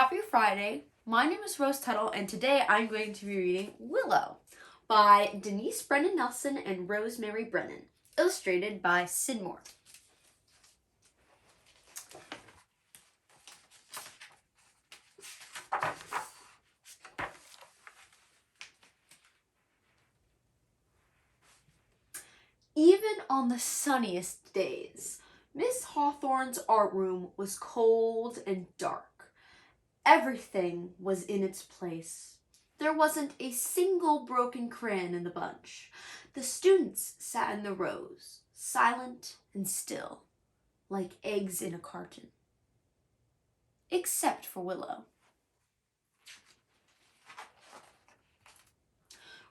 Happy Friday. My name is Rose Tuttle, and today I'm going to be reading Willow by Denise Brennan Nelson and Rosemary Brennan, illustrated by Sid Moore. Even on the sunniest days, Miss Hawthorne's art room was cold and dark. Everything was in its place. There wasn't a single broken crayon in the bunch. The students sat in the rows, silent and still, like eggs in a carton. Except for Willow.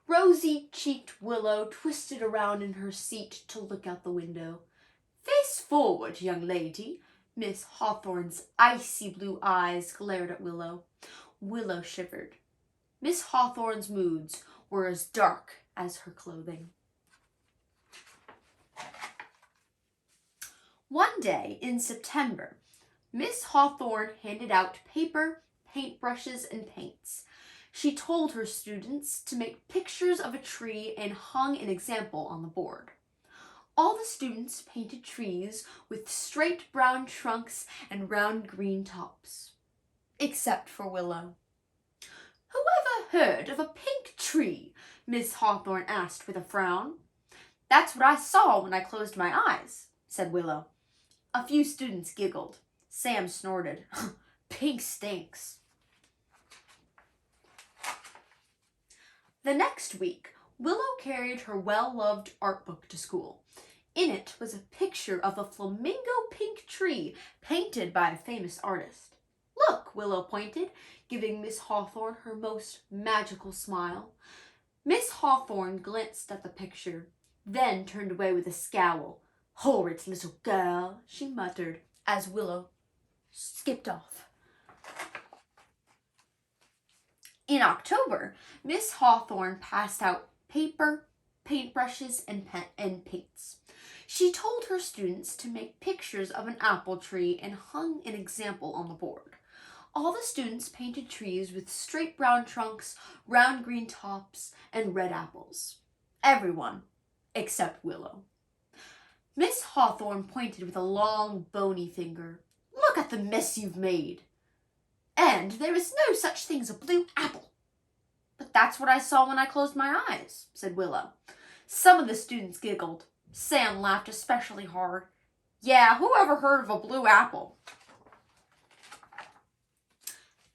Rosy-cheeked Willow twisted around in her seat to look out the window. "Face forward, young lady." Miss Hawthorne's icy blue eyes glared at Willow. Willow shivered. Miss Hawthorne's moods were as dark as her clothing. One day in September, Miss Hawthorne handed out paper, paintbrushes, and paints. She told her students to make pictures of a tree and hung an example on the board. All the students painted trees with straight brown trunks and round green tops, except for Willow. "Who ever heard of a pink tree?" Miss Hawthorne asked with a frown. "That's what I saw when I closed my eyes," said Willow. A few students giggled. Sam snorted. "Pink stinks." The next week, Willow carried her well-loved art book to school. In it was a picture of a flamingo pink tree painted by a famous artist. "Look," Willow pointed, giving Miss Hawthorne her most magical smile. Miss Hawthorne glanced at the picture, then turned away with a scowl. "Horrid little girl," she muttered as Willow skipped off. In October, Miss Hawthorne passed out paper, paintbrushes, and paints. She told her students to make pictures of an apple tree and hung an example on the board. All the students painted trees with straight brown trunks, round green tops, and red apples. Everyone except Willow. Miss Hawthorne pointed with a long, bony finger. "Look at the mess you've made. And there is no such thing as a blue apple." "But that's what I saw when I closed my eyes," said Willow. Some of the students giggled. Sam laughed especially hard. "Yeah, who ever heard of a blue apple?"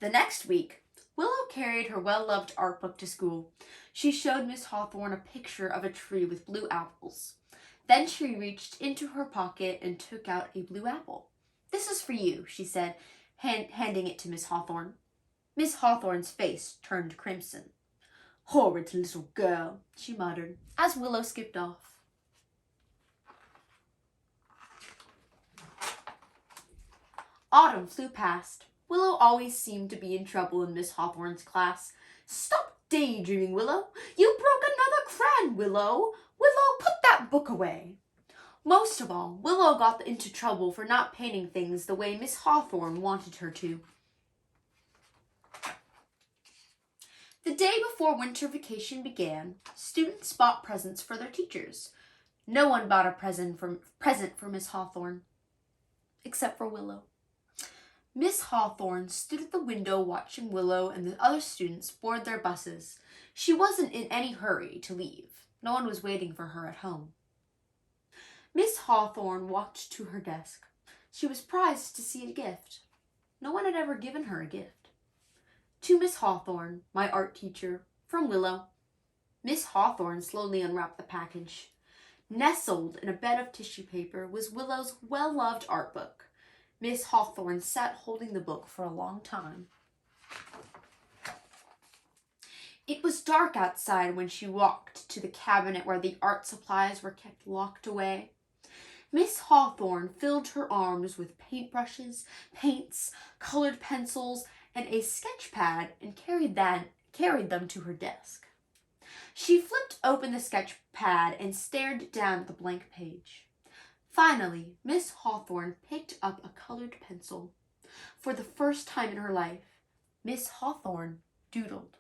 The next week, Willow carried her well-loved art book to school. She showed Miss Hawthorne a picture of a tree with blue apples. Then she reached into her pocket and took out a blue apple. "This is for you," she said, handing it to Miss Hawthorne. Miss Hawthorne's face turned crimson. "Horrid little girl," she muttered, as Willow skipped off. Autumn flew past. Willow always seemed to be in trouble in Miss Hawthorne's class. "Stop daydreaming, Willow. You broke another crayon, Willow. Willow, put that book away." Most of all, Willow got into trouble for not painting things the way Miss Hawthorne wanted her to. The day before winter vacation began, students bought presents for their teachers. No one bought a present for Miss Hawthorne, except for Willow. Miss Hawthorne stood at the window watching Willow and the other students board their buses. She wasn't in any hurry to leave. No one was waiting for her at home. Miss Hawthorne walked to her desk. She was surprised to see a gift. No one had ever given her a gift. "To Miss Hawthorne, my art teacher, from Willow." Miss Hawthorne slowly unwrapped the package. Nestled in a bed of tissue paper was Willow's well-loved art book. Miss Hawthorne sat holding the book for a long time. It was dark outside when she walked to the cabinet where the art supplies were kept locked away. Miss Hawthorne filled her arms with paintbrushes, paints, colored pencils, and a sketch pad and carried them to her desk. She flipped open the sketch pad and stared down at the blank page. Finally, Miss Hawthorne picked up a colored pencil. For the first time in her life, Miss Hawthorne doodled.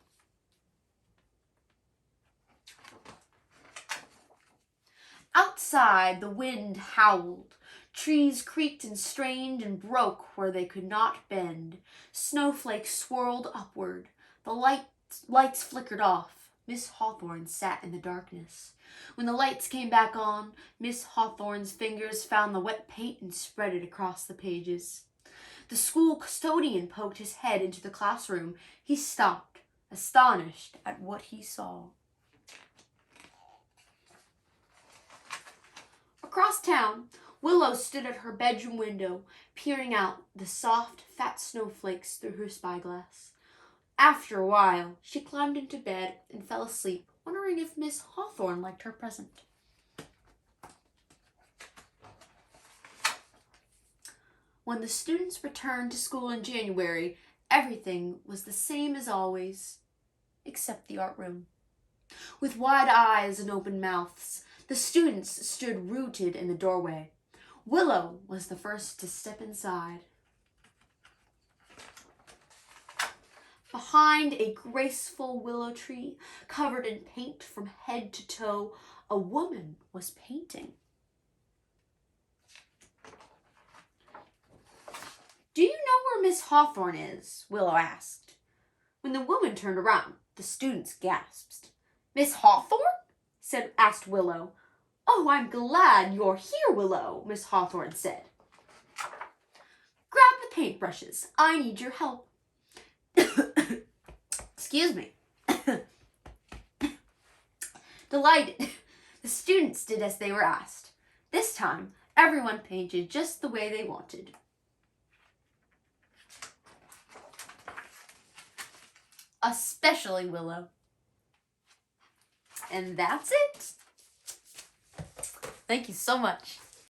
Outside, the wind howled. Trees creaked and strained and broke where they could not bend. Snowflakes swirled upward. The lights flickered off. Miss Hawthorne sat in the darkness. When the lights came back on, Miss Hawthorne's fingers found the wet paint and spread it across the pages. The school custodian poked his head into the classroom. He stopped, astonished at what he saw. Across town, Willow stood at her bedroom window, peering out the soft, fat snowflakes through her spyglass. After a while, she climbed into bed and fell asleep, wondering if Miss Hawthorne liked her present. When the students returned to school in January, everything was the same as always, except the art room. With wide eyes and open mouths, the students stood rooted in the doorway. Willow was the first to step inside. Behind a graceful willow tree, covered in paint from head to toe, a woman was painting. "Do you know where Miss Hawthorne is?" Willow asked. When the woman turned around, the students gasped. "Miss Hawthorne?" asked Willow. "Oh, I'm glad you're here, Willow," Miss Hawthorne said. "Grab the paintbrushes. I need your help." Excuse me. Delighted, the students did as they were asked. This time, everyone painted just the way they wanted. Especially Willow. And that's it. Thank you so much.